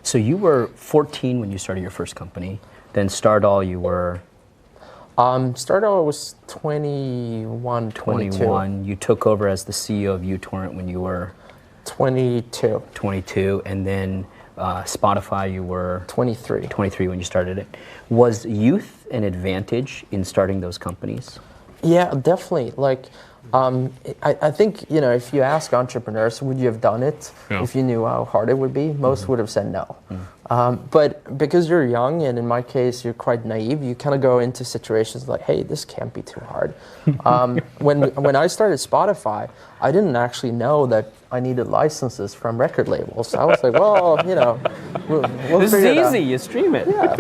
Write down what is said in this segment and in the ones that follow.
So you were 14 when you started your first company. Then Stardoll, you were? Stardoll was 21, 22. 21. You took over as the CEO of uTorrent when you were? 22. 22. And then Spotify, you were? 23. 23 when you started it. Was youth an advantage in starting those companies? Yeah, definitely. Like, I think, if you ask entrepreneurs, would you have done it if you knew how hard it would be? Most would have said no. But because you're young, and in my case, you're quite naive, you kind of go into situations like, hey, this can't be too hard. When I started Spotify, I didn't actually know that I needed licenses from record labels. I was like, well, we'll this is figure it out. easy, you stream it. Yeah,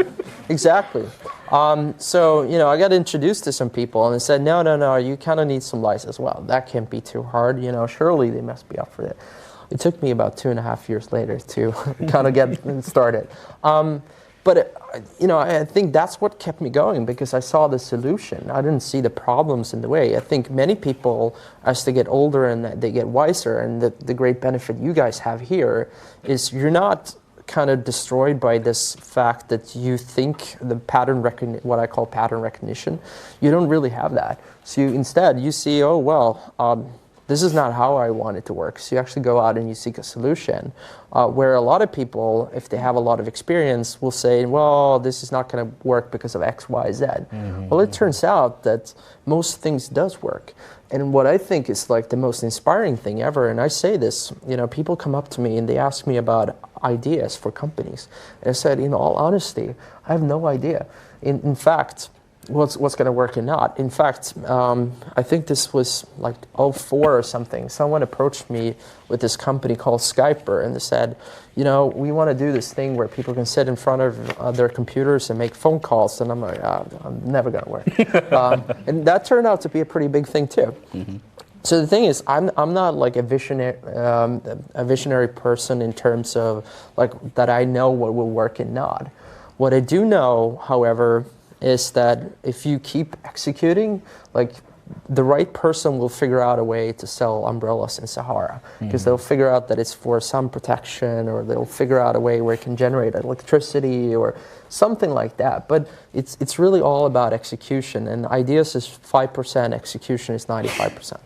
exactly. So, I got introduced to some people and they said, no, you kind of need some license. Well, that can't be too hard. Surely they must be up for it. It took me about 2.5 years later to kind of get started. But I think that's what kept me going, because I saw the solution. I didn't see the problems in the way. I think many people, as they get older and they get wiser, and the great benefit you guys have here is you're not kind of destroyed by this fact that you think the what I call pattern recognition. You don't really have that. So instead you see, oh, well, this is not how I want it to work. So you actually go out and you seek a solution. Where a lot of people, if they have a lot of experience, will say, well, this is not going to work because of X, Y, Z. Well, it turns out that most things does work. And what I think is like the most inspiring thing ever, and I say this, people come up to me and they ask me about ideas for companies. And I said, in all honesty, I have no idea. In fact, what's going to work or not. In fact, I think this was like 2004 or something. Someone approached me with this company called Skyper, and they said, we want to do this thing where people can sit in front of their computers and make phone calls. And I'm like, I'm never going to work. And that turned out to be a pretty big thing too. So the thing is, I'm not like a visionary person in terms of like that I know what will work and not. What I do know, however, is that if you keep executing, like the right person will figure out a way to sell umbrellas in Sahara, because they'll figure out that it's for sun protection, or they'll figure out a way where it can generate electricity or something like that. But it's really all about execution, and ideas is 5%, execution is 95%.